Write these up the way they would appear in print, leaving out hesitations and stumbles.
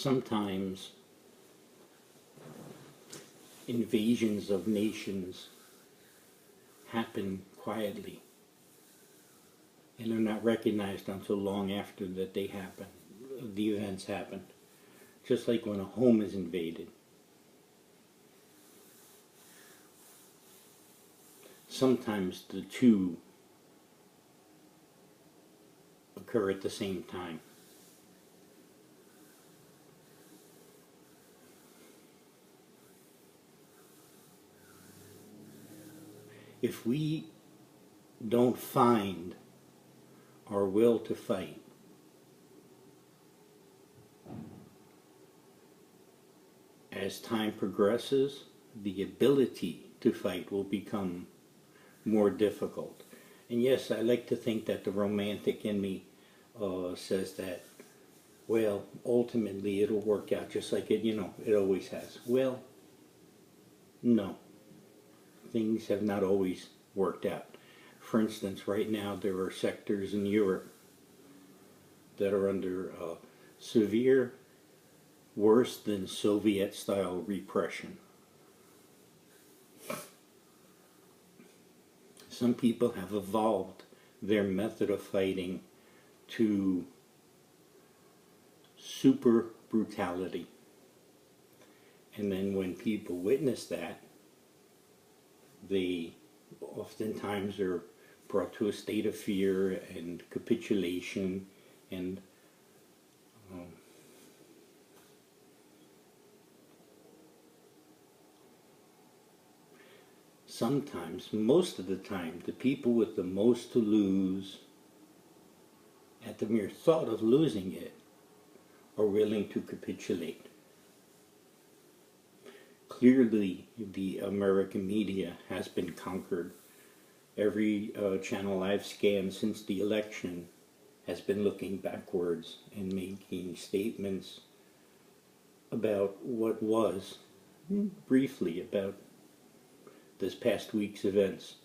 Sometimes invasions of nations happen quietly and are not recognized until long after that they happen, the events happen. Just like when a home is invaded. Sometimes the two occur at the same time. If we don't find our will to fight, as time progresses, the ability to fight will become more difficult. And yes, I like to think that the romantic in me says that, well, ultimately it'll work out just like it always has. Well, no. Things have not always worked out. For instance, right now there are sectors in Europe that are under severe, worse than Soviet-style repression. Some people have evolved their method of fighting to super brutality. And then when people witness that, they oftentimes are brought to a state of fear and capitulation and sometimes, most of the time, the people with the most to lose, at the mere thought of losing it, are willing to capitulate. Clearly, the American media has been conquered. Every channel I've scanned since the election has been looking backwards and making statements about what was, briefly, about this past week's events,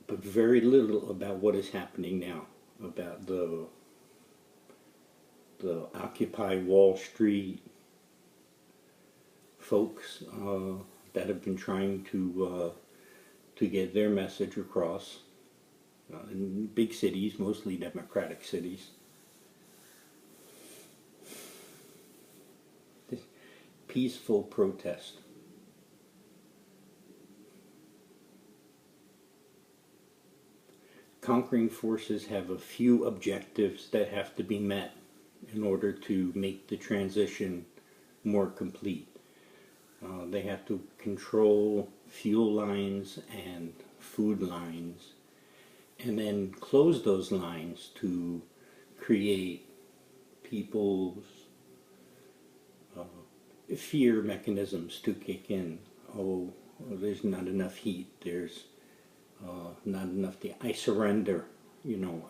but very little about what is happening now, about the Occupy Wall Street folks that have been trying to get their message across in big cities, mostly democratic cities. This peaceful protest. Conquering forces have a few objectives that have to be met in order to make the transition more complete. They have to control fuel lines and food lines, and then close those lines to create people's fear mechanisms to kick in. Oh, there's not enough heat, there's not enough, I surrender,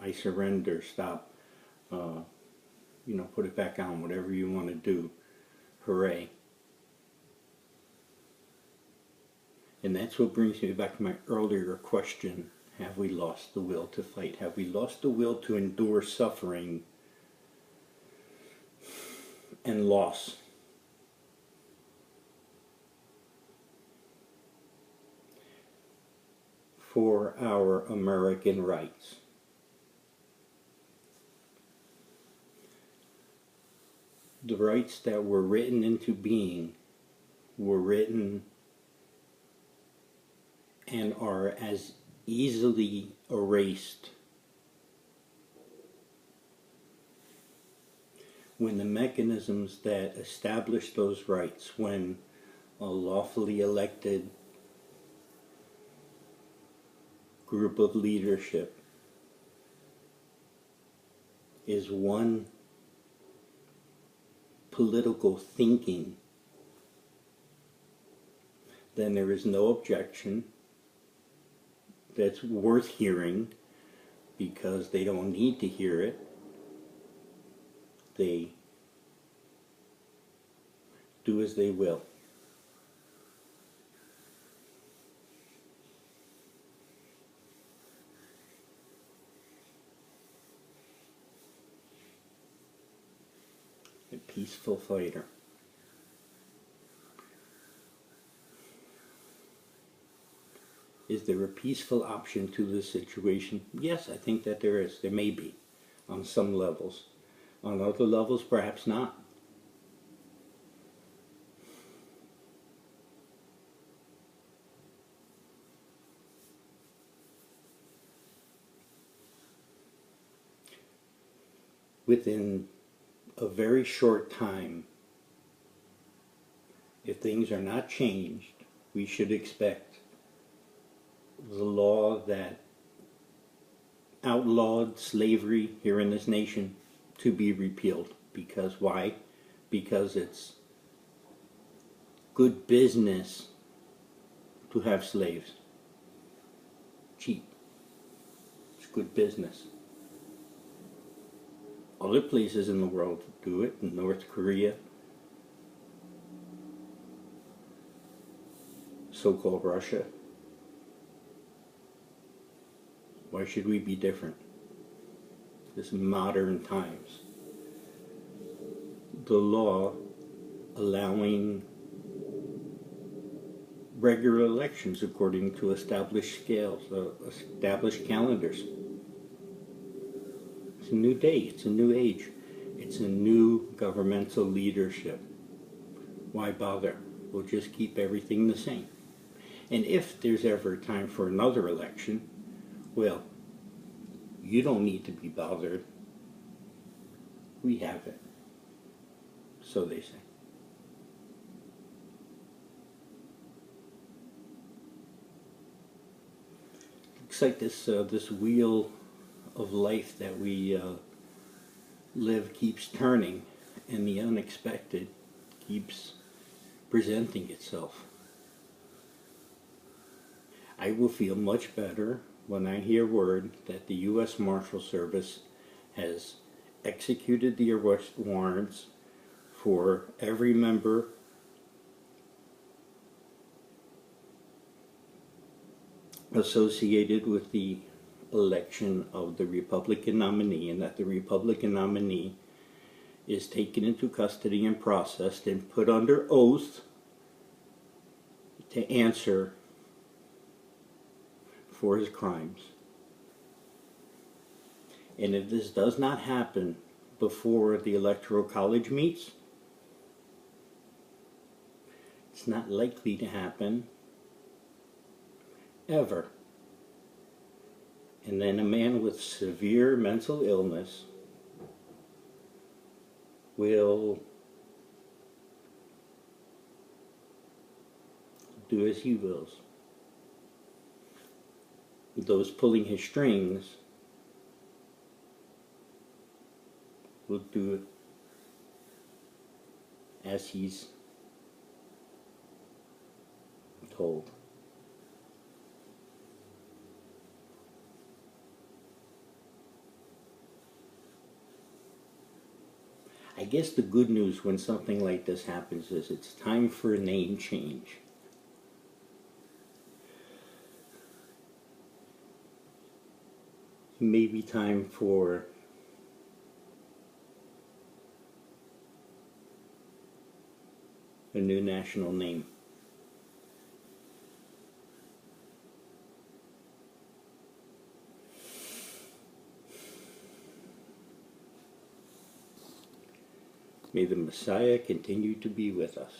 I surrender, stop, put it back on, whatever you want to do, hooray. And that's what brings me back to my earlier question, have we lost the will to fight? Have we lost the will to endure suffering and loss? For our American rights. The rights that were written into being were written and are as easily erased when the mechanisms that establish those rights, when a lawfully elected group of leadership is one political thinking, then there is no objection that's worth hearing, because they don't need to hear it. They do as they will. peaceful fighter. Is there a peaceful option to this situation? Yes, I think that there is. There may be, on some levels. On other levels, perhaps not. Within a very short time, if things are not changed, we should expect the law that outlawed slavery here in this nation to be repealed. Because why? Because it's good business to have slaves. Cheap. It's good business. Other places in the world do it, in North Korea, so-called Russia. Why should we be different? This is modern times. The law allowing regular elections according to established scales, established calendars. It's a new day, it's a new age, it's a new governmental leadership. Why bother? We'll just keep everything the same. And if there's ever time for another election, well, you don't need to be bothered. We have it. So they say. Looks like this wheel of life that we live keeps turning, and the unexpected keeps presenting itself. I will feel much better when I hear word that the U.S. Marshal Service has executed the arrest warrants for every member associated with the election of the Republican nominee, and that the Republican nominee is taken into custody and processed and put under oath to answer for his crimes. And if this does not happen before the Electoral College meets, it's not likely to happen ever. And then a man with severe mental illness will do as he wills. Those pulling his strings will do it as he's told. I guess the good news when something like this happens is it's time for a name change. Maybe time for a new national name. May the Messiah continue to be with us.